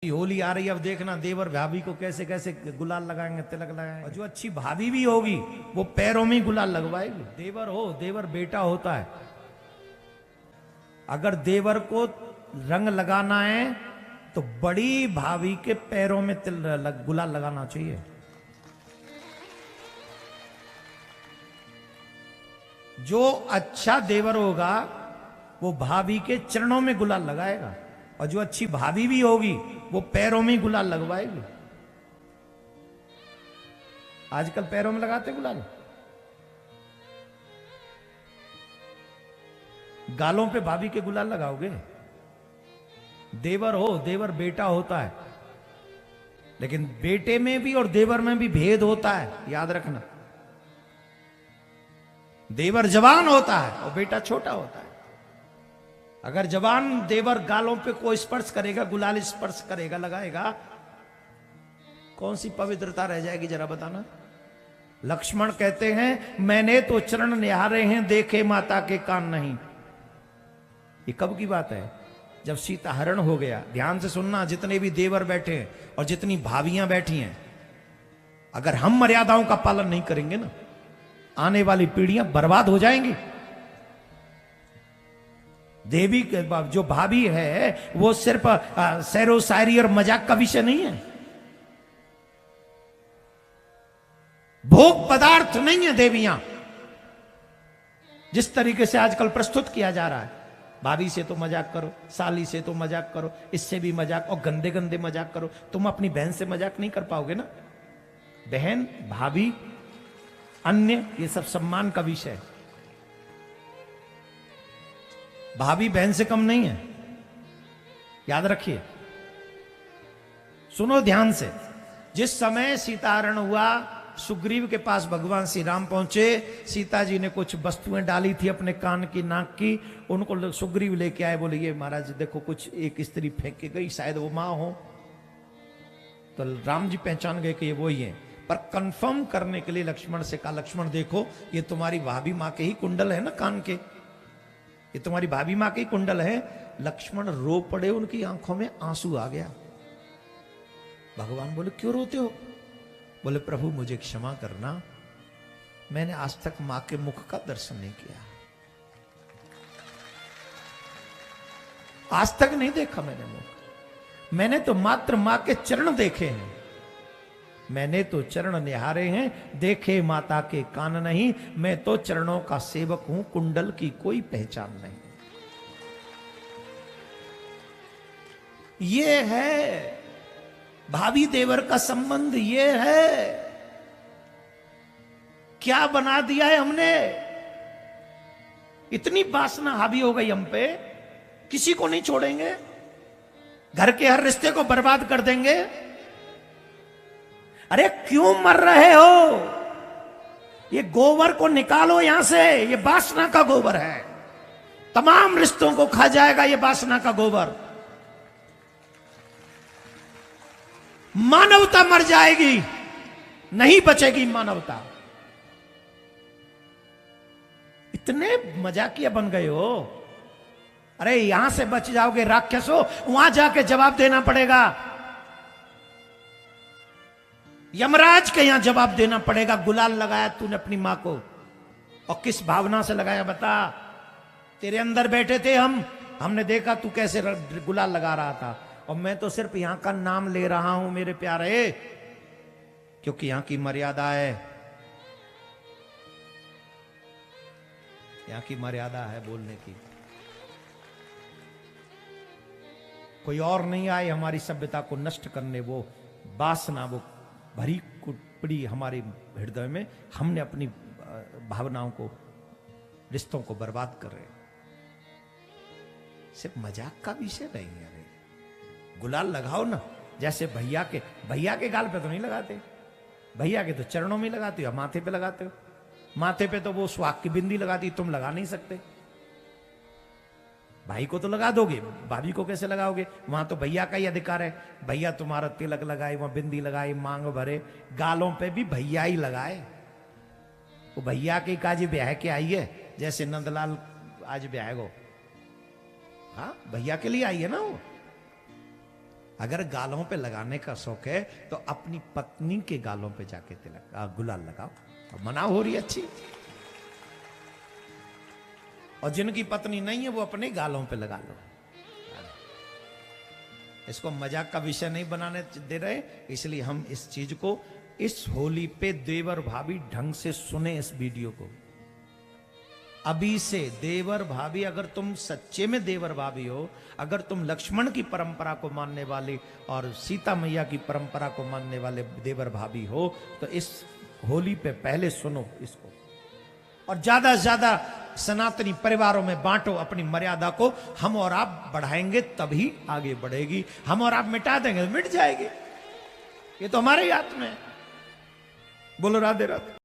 होली आ रही है, अब देखना देवर भाभी को कैसे कैसे गुलाल लगाएंगे, तिलक लगाएंगे। और जो अच्छी भाभी भी होगी वो पैरों में गुलाल लगवाएगी। देवर हो, देवर बेटा होता है। अगर देवर को रंग लगाना है तो बड़ी भाभी के पैरों में गुलाल लगाना चाहिए। जो अच्छा देवर होगा वो भाभी के चरणों में गुलाल लगाएगा, और जो अच्छी भाभी भी होगी वो पैरों में गुलाल लगवाएगी। आजकल पैरों में लगाते गुलाल, गालों पे भाभी के गुलाल लगाओगे। देवर हो, देवर बेटा होता है, लेकिन बेटे में भी और देवर में भी भेद होता है, याद रखना। देवर जवान होता है और बेटा छोटा होता है। अगर जवान देवर गालों पे कोई स्पर्श करेगा, गुलाल स्पर्श करेगा, लगाएगा, कौन सी पवित्रता रह जाएगी जरा बताना। लक्ष्मण कहते हैं मैंने तो चरण निहारे हैं, देखे माता के कान नहीं। ये कब की बात है? जब सीता हरण हो गया। ध्यान से सुनना, जितने भी देवर बैठे हैं और जितनी भाभियां बैठी हैं, अगर हम मर्यादाओं का पालन नहीं करेंगे ना, आने वाली पीढ़ियां बर्बाद हो जाएंगी। देवी जो भाभी है वो सिर्फ सैरो शायरी और मजाक का विषय नहीं है, भोग पदार्थ नहीं है देवियां, जिस तरीके से आजकल प्रस्तुत किया जा रहा है। भाभी से तो मजाक करो, साली से तो मजाक करो, इससे भी मजाक, और गंदे गंदे मजाक करो। तुम अपनी बहन से मजाक नहीं कर पाओगे ना। बहन, भाभी, अन्य, ये सब सम्मान का विषय है। भाभी बहन से कम नहीं है, याद रखिए। सुनो ध्यान से। जिस समय सीताहरण हुआ, सुग्रीव के पास भगवान श्री राम पहुंचे। सीता जी ने कुछ वस्तुएं डाली थी अपने कान की, नाक की, उनको सुग्रीव लेके आए। बोले ये महाराज देखो, कुछ एक स्त्री फेंक के गई, शायद वो मां हो। तो राम जी पहचान गए कि ये वही है। पर कंफर्म करने के लिए लक्ष्मण से कहा, लक्ष्मण देखो ये तुम्हारी भाभी मां के ही कुंडल है ना कान के, ये तुम्हारी भाभी मां के ही कुंडल है। लक्ष्मण रो पड़े, उनकी आंखों में आंसू आ गया। भगवान बोले क्यों रोते हो? बोले प्रभु मुझे क्षमा करना, मैंने आज तक मां के मुख का दर्शन नहीं किया, आज तक नहीं देखा मैंने मुख। मैंने तो मात्र मां के चरण देखे हैं, मैंने तो चरण निहारे हैं, देखे माता के कान नहीं। मैं तो चरणों का सेवक हूं, कुंडल की कोई पहचान नहीं। ये है भाभी देवर का संबंध, ये है। क्या बना दिया है हमने, इतनी वासना हावी हो गई हम पे, किसी को नहीं छोड़ेंगे, घर के हर रिश्ते को बर्बाद कर देंगे। अरे क्यों मर रहे हो? ये गोबर को निकालो यहां से, ये वासना का गोबर है, तमाम रिश्तों को खा जाएगा ये वासना का गोबर। मानवता मर जाएगी, नहीं बचेगी मानवता। इतने मजाकिया बन गए हो। अरे यहां से बच जाओगे राक्षसों, वहां जाके जवाब देना पड़ेगा, यमराज के यहां जवाब देना पड़ेगा। गुलाल लगाया तूने अपनी मां को, और किस भावना से लगाया बता? तेरे अंदर बैठे थे हम, हमने देखा तू कैसे गुलाल लगा रहा था, और मैं तो सिर्फ यहां का नाम ले रहा हूं मेरे प्यारे, क्योंकि यहां की मर्यादा है, यहां की मर्यादा है बोलने की। कोई और नहीं आए हमारी सभ्यता को नष्ट करने। वो वासना, वो भरी कुपड़ी हमारे हृदय में, हमने अपनी भावनाओं को, रिश्तों को बर्बाद कर रहे हैं। सिर्फ मजाक का विषय नहीं है। अरे गुलाल लगाओ ना, जैसे भैया के गाल पे तो नहीं लगाते, भैया के तो चरणों में लगाते हो, माथे पे लगाते हो। माथे पे तो वो सुहाग की बिंदी लगाती, तुम लगा नहीं सकते। भाई को तो लगा दोगे, भाभी को कैसे लगाओगे? वहां तो भैया का ही अधिकार है। भैया तुम्हारा तिलक लगाए, वहां बिंदी लगाई, मांग भरे, गालों पे भी भैया ही लगाए। वो भैया के काज ब्याह के आई है, जैसे नंदलाल आज ब्याह गो, हाँ भैया के लिए आई है ना वो। अगर गालों पे लगाने का शौक है तो अपनी पत्नी के गालों पे जाके तिलक गुलाल लगाओ, और मना हो रही अच्छी। और जिनकी पत्नी नहीं है वो अपने गालों पे लगा लो। इसको मजाक का विषय नहीं बनाने दे रहे, इसलिए हम इस चीज को इस होली पे देवर भाभी ढंग से सुने इस वीडियो को। अभी से देवर भाभी, अगर तुम सच्चे में देवर भाभी हो, अगर तुम लक्ष्मण की परंपरा को मानने वाले और सीता मैया की परंपरा को मानने वाले देवर भाभी हो, तो इस होली पे पहले सुनो इसको, और ज्यादा से ज्यादा सनातनी परिवारों में बांटो अपनी मर्यादा को। हम और आप बढ़ाएंगे तभी आगे बढ़ेगी, हम और आप मिटा देंगे तो मिट जाएगी। ये तो हमारे हाथ में है। बोलो राधे राधे।